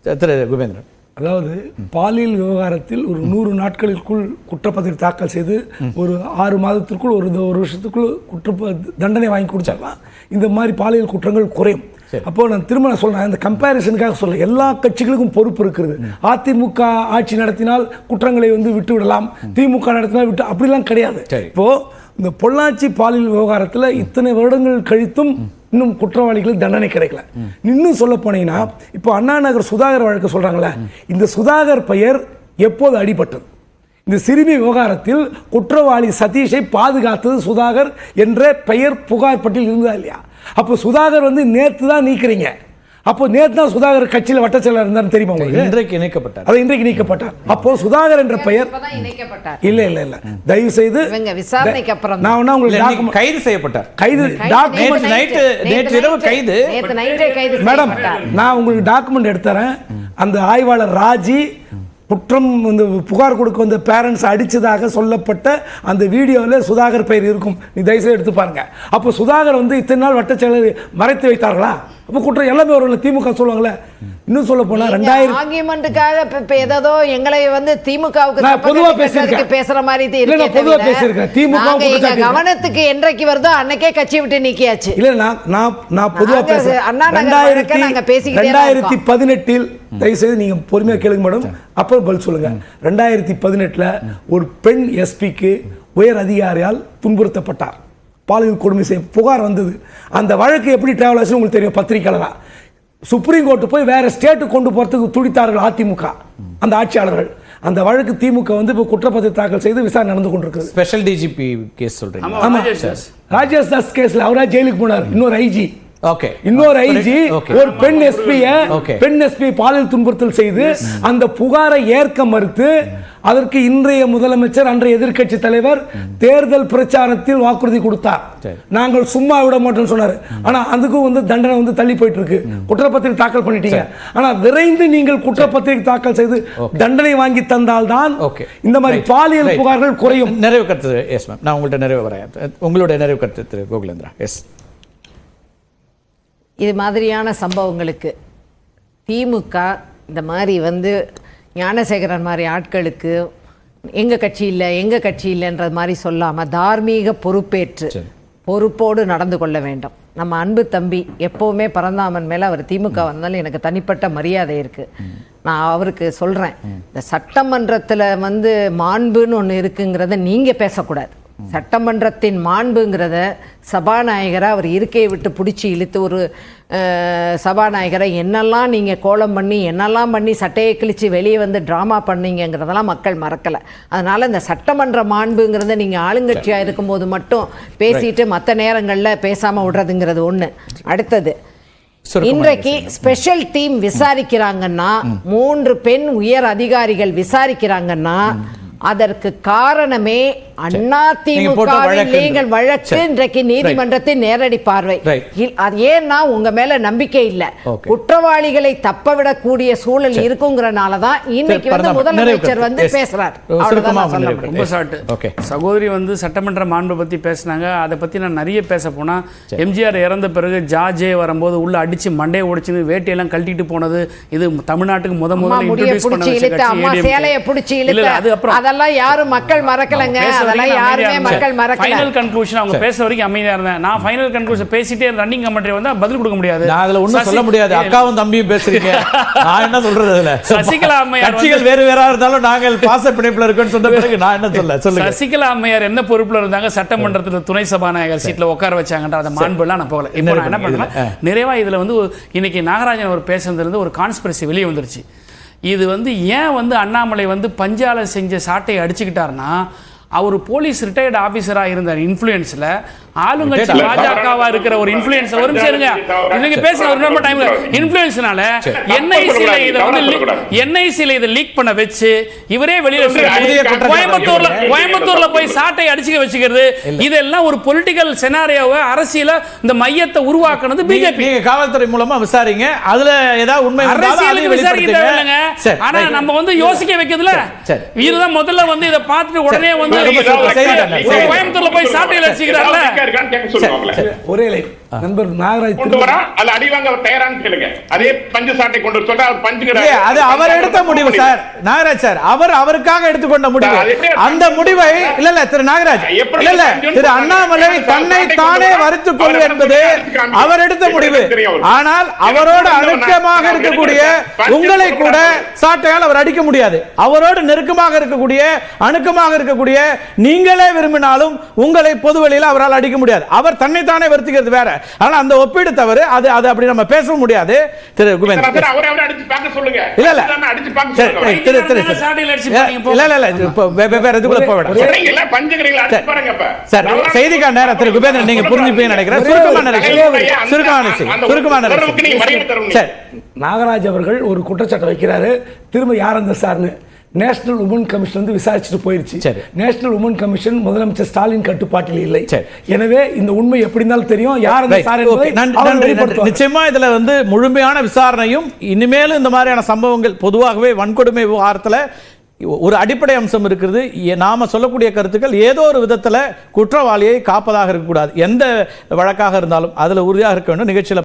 திரு குபேந்திரன். அதாவது பாலியல் விவகாரத்தில் ஒரு 100 நாட்களுக்குள் குற்றப்பத்திரிகை தாக்கல் செய்து ஒரு 6 மாதத்திற்குள் ஒரு வருஷத்துக்குள் தண்டனை வாங்கி கொடுத்தாலாம் இந்த மாதிரி பாலியல் குற்றங்கள் குறையும். அப்போ நான் திரும்ப சொல்றேன், இந்த கம்பேரிசனுக்காக சொல்ல எல்லா கட்சிகளுக்கும் பொறுப்பு இருக்கிறது. அதிமுக ஆட்சி நடத்தினால் குற்றங்களை விட்டு விடலாம், திமுக நடத்தினால் விட்டு அப்படிலாம் கிடையாது. இப்போ இந்த பொள்ளாச்சி பாலியல் விவகாரத்தில் இத்தனை வருடங்கள் கழித்தும் இன்னும் குற்றவாளிகளுக்கு தண்டனை கிடைக்கல. இன்னும் சொல்ல போனீங்கன்னா இப்போ அண்ணா நகர் சுதாகர் வழக்கு சொல்றாங்களே, இந்த சுதாகர் பெயர் எப்போது அடிபட்டது? இந்த சிறுமி விவகாரத்தில் குற்றவாளி சதீஷை பாதுகாத்தது சுதாகர் என்ற பெயர் புகார் பட்டியல் இருந்ததா இல்லையா? அப்போ சுதாகர் நேற்று தான் நீக்கிறீங்க. அப்போ நேற்று தான் சுதாகர் கட்சியில் வட்ட செயலர் இருந்தார் தெரியுமா உங்களுக்கு? இன்றைக்கு இணைக்கப்பட்டார். அது இன்றைக்கு நீக்கப்பட்டார். அப்போ சுதாகர் என்ற பெயர் இல்ல இல்ல இல்ல தயவு செய்து விசாரணைக்கு அப்புறம் நான் உங்களுக்கு கைது செய்யப்பட்டார். கைது நேற்று இரவு கைது மேடம், நான் உங்களுக்கு டாக்குமெண்ட் எடுத்துறேன். அந்த ஆய்வாளர் ராஜி குற்றம் புகார் கொடுக்க வந்த பேரண்ட்ஸ் அடிச்சதாக சொல்லப்பட்ட அந்த வீடியோவில் சுதாகர் பெயர் இருக்கும். நீ தயவுசெய்து எடுத்து பாருங்க. அப்போ சுதாகர் இத்தனை நாள் வட்ட செயலர் மறைத்து வைத்தார்களா? அப்போ குற்றம் எல்லாமே ஒரு திமுக சொல்லுவாங்களே. இன்னும் சொல்ல போனா 2000 ஆர்குமெண்ட்டுக்காக ஏதோ எங்களை திமுகவுக்கு பொதுவா பேசியிருக்கேன், பேசுற மாதிரி பொதுவா பேசியிருக்கேன். திமுக கவனத்துக்கு என்றைக்கு வருதோ அன்னைக்கே கட்சி விட்டு நீக்கியாச்சு. இல்ல நான் பொதுவா பேசுறேன். 2018 தயவுசெய்து நீங்க பொறுமையா கேளுங்க மேடம், அப்புறம் பதில் சொல்லுங்க. 2018 ஒரு பெண் எஸ்பிக்கு உயர் அதிகாரியால் துன்புறுத்தப்பட்டார், பாலியல் கொடுமை செய்ய புகார் வந்தது. அந்த வழக்கு எப்படி டிராவல் ஆச்சு உங்களுக்கு தெரியும், பத்திரிகையாளரா. சுப்ரீம் கோர்ட்டு போய் வேற ஸ்டேட்டு கொண்டு போறதுக்கு துடித்தார்கள் அதிமுக அந்த ஆட்சியாளர்கள். அந்த வழக்கு திமுக இப்போ குற்றப்பத்திரிகை தாக்கல் செய்து விசாரணை நடந்து கொண்டிருக்கு. ஸ்பெஷல் டிஜிபி கேஸ் சொல்றீங்க? ஆமா, ராஜேஷ் தாஸ் கேஸ்ல அவரா ஜெயிலுக்கு போனார். இன்னொரு ஐஜி ஒரு பெண் எஸ்பி பாலியல் துன்புறுத்தல் செய்து அந்த புகாரை ஏற்க மறுத்து அதற்கு இன்றைய முதலமைச்சர் அன்றைய எதிர்க்கட்சி தலைவர் தேர்தல் பிரச்சாரத்தில் வாக்குறுதி கொடுத்தார். நாங்கள் சும்மா விட மாட்டோம் சொன்னார். ஆனா அதுக்கும் தண்டனை தள்ளி போயிட்டு இருக்கு. குற்றப்பத்திரிகை தாக்கல் பண்ணிட்டீங்க. ஆனா விரைந்து நீங்கள் குற்றப்பத்திரிகை தாக்கல் செய்து தண்டனை வாங்கி தந்தால்தான் இந்த மாதிரி பாலியல் புகார்கள் குறையும். நிறைவு கருத்து எஸ் மேம், நான் உங்கள்கிட்ட நிறைவு வரேன். உங்களுடைய நிறைவு கருத்து திரு கோகுலேந்திரா. எஸ், இது மாதிரியான சம்பவங்களுக்கு திமுக இந்த மாதிரி ஞானசேகரன் மாதிரி ஆட்களுக்கு எங்கள் கட்சி இல்லைன்றது மாதிரி சொல்லாமல் தார்மீக பொறுப்பேற்று பொறுப்போடு நடந்து கொள்ள வேண்டும். நம்ம அன்பு தம்பி எப்போவுமே பரந்தாமன் மேலே அவர் திமுக வந்தாலும் எனக்கு தனிப்பட்ட மரியாதை இருக்குது. நான் அவருக்கு சொல்கிறேன், இந்த சட்டமன்றத்தில் மாண்புன்னு ஒன்று இருக்குங்கிறத நீங்கள் பேசக்கூடாது. சட்டமன்றத்தின் மாண்புங்கிறத சபாநாயகரை அவர் இருக்கையை விட்டு பிடிச்சி இழுத்து ஒரு சபாநாயகரை என்னெல்லாம் நீங்கள் கோலம் பண்ணி என்னெல்லாம் பண்ணி சட்டையை கிழிச்சு வெளியே ட்ராமா பண்ணீங்கிறதெல்லாம் மக்கள் மறக்கலை. அதனால் இந்த சட்டமன்ற மாண்புங்கிறத நீங்கள் ஆளுங்கட்சியாக இருக்கும்போது மட்டும் பேசிட்டு மற்ற நேரங்களில் பேசாமல் விடுறதுங்கிறது ஒன்று. அடுத்தது, இன்றைக்கு ஸ்பெஷல் டீம் விசாரிக்கிறாங்கன்னா 3 பெண் உயர் அதிகாரிகள் விசாரிக்கிறாங்கன்னா அதற்கு காரணமே அதிமுகவின் நீங்கள் வழக்கு இன்றைக்கு நீதிமன்றத்தின் நேரடி பார்வை. ஏன்னா உங்க மேல நம்பிக்கை இல்ல, குற்றவாளிகளை தப்பவிடக்கூடிய சூழல் இருக்குங்கிறனாலதான் இன்னைக்கு முதலமைச்சர் பேசுறார். சகோதரி சட்டமன்ற மாண்பை பத்தி பேசினாங்க. அதை பத்தி நான் நிறைய பேச போனா, எம்ஜிஆர் இறந்த பிறகு ஜார்ஜே வரும்போது உள்ள அடிச்சு மண்டையை உடைச்சு வேட்டையெல்லாம் கழட்டிட்டு போனது இது தமிழ்நாட்டுக்கு முதல்ல இன்ட்ரோடியூஸ் பண்ண சேலையை பிடிச்சி இழுத்து அதெல்லாம் யாரும் மக்கள் மறக்கலங்க. அதெல்லாம் யாருமே மக்கள் மறக்கல. ஃபைனல் கன்க்ளூஷன் அவங்க பேச வரைக்கும் அமைதியா இருந்தேன். நான் ஃபைனல் கன்க்ளூஷன் பேசிட்டே ரன்னிங் கமெண்ட்ரி வந்தா பதில் கொடுக்க முடியாது. நான் அதுல ஒண்ணும் சொல்ல முடியாது. அக்காவும் தம்பியும் பேசுறீங்க, நான் என்ன சொல்றது? அதுல சசிகலா அம்மையார் கட்சிகள் வேற வேறா இருந்தாலும் நாங்கள் பாச பிணைப்புல இருக்கோம்னு சொன்ன பிறகு நான் என்ன சொல்லுங்க. சசிகலா அம்மையார் என்ன பொறுப்புல இருந்தாங்க? சட்டமன்றத்துல துணை சபாநாயகர் சீட்ல உட்கார வச்சாங்கன்ற அந்த மாண்பு எல்லாம் நான் போகல. இப்போ நான் என்ன பண்றேன், நிறைவா இதுல இன்னைக்கு நாகராஜன் அவர் பேசுனதுல இருந்து ஒரு கான்ஸ்பிரசி வெளியே வந்துருச்சு. இது ஏன் அண்ணாமலை பஞ்சால செஞ்ச சாட்டை அடிச்சுக்கிட்டாருன்னா, அவர் போலீஸ் ரிட்டையர்டு ஆபீசரா இருந்தார். இன்ஃப்ளூயன்ஸ்ல ஆளுங்கட்சி பாஜகவா இருக்கிற ஒரு இன்ஃப்ளூயன்ஸ் ஒரு நிமிஷம் நீங்க பேசுற ஒரு ரொம்ப டைம்ல இன்ஃப்ளூயன்ஸ்னால என்ஐசில இதை லீக் பண்ண வச்சு இவரே வெளியில கோயம்புத்தூர்ல போய் சாட்டை அடிச்சுக்க வச்சுக்கிறது, இதெல்லாம் ஒரு பொலிட்டிக்கல் செனாரியோவை அரசியல இந்த மையத்தை உருவாக்குனது பிஜேபி. காவல்துறை மூலமா விசாரிங்க, அதுல ஏதாவது உண்மை அரசியலுக்கு விசாரிக்க தேவையில்லைங்க. ஆனா நம்ம யோசிக்க வைக்கிறதுல இதுதான் முதல்ல இதை பார்த்துட்டு உடனே கோயம்புத்தூர்ல போய் சாட்டையில் அடிச்சுக்கிறாங்கல்ல. ஒரே நண்பர் நாகராஜ் கொண்டு வரா அல்ல அடி வாங்க அவர் தயாரான்னு கேளுங்க. அதே பஞ்சு சாட்டை கொண்டு வர சொல்றா அவர் பஞ்சுங்கிறாரு. அது அவர் எடுத்த முடிவு சார். நாகராஜ் சார் அவருக்காக எடுத்துக்கொண்ட முடிவு. அந்த முடிவை இல்ல திரு நாகராஜ் இல்ல திரு அண்ணாமலை தன்னை தானே வருத்திக் கொள்வது என்பது அவர் எடுத்த முடிவு. ஆனால் அவரோடு அணுக்கமாக இருக்கக்கூடிய உங்களை கூட சாட்டையால் அவர் அடிக்க முடியாது. அவரோடு நெருக்கமாக இருக்கக்கூடிய அணுக்கமாக இருக்கக்கூடிய நீங்களே விரும்பினாலும் உங்களை பொதுவெளியில் அவரால் அடிக்க முடியாது. அவர் தன்னை தானே வருத்திக்கிறது வேற. ஆனா அந்த ஒப்பீடு தவறு. அது அப்படி நம்ம பேச முடியாது. திரு குபேந்திரன் அவரே அடிச்சு பார்க்க சொல்லுங்க. இல்ல இல்ல அடிச்சு பார்க்க சொல்லுங்க. திரு இல்ல இல்ல வேற எதுக்குள்ள போக வேண்டாம். எல்லாம் பஞ்சுங்கிறீங்களா அடிச்சு பாருங்க அப்ப. சார் செய்திக்கான நேரம் திரு குபேந்திரன் நீங்க புரிஞ்சுப்பீங்கன்னு நினைக்கிறேன். சுருக்கமான சார் நாகராஜ் அவர்கள் ஒரு குற்றச்சாட்டை வைக்கிறாரு. திரும்ப யார் அந்த சார்னு நேஷனல் உமன் கமிஷன் வந்து விசாரிச்சுட்டு போயிருச்சு. நேஷனல் உமன் கமிஷன் முதலமைச்சர் ஸ்டாலின் கட்டுப்பாட்டில் இல்லை. எனவே இந்த உண்மை எப்படி இருந்தாலும் தெரியும் யார் அந்த சார் என்பதை நிச்சயமா இதுல வந்து முழுமையான விசாரணையும் இனிமேலும் இந்த மாதிரியான சம்பவங்கள் பொதுவாகவே வன்கொடுமை விவகாரத்துல ஒரு அடிப்படை அம்சம் இருக்கிறது. நாம சொல்லக்கூடிய கருத்துக்கள் ஏதோ ஒரு விதத்துல குற்றவாளியை காப்பதாக இருக்கக்கூடாது. எந்த வழக்காக இருந்தாலும் அதுல உறுதியாக இருக்க வேண்டும். நிகழ்ச்சியில்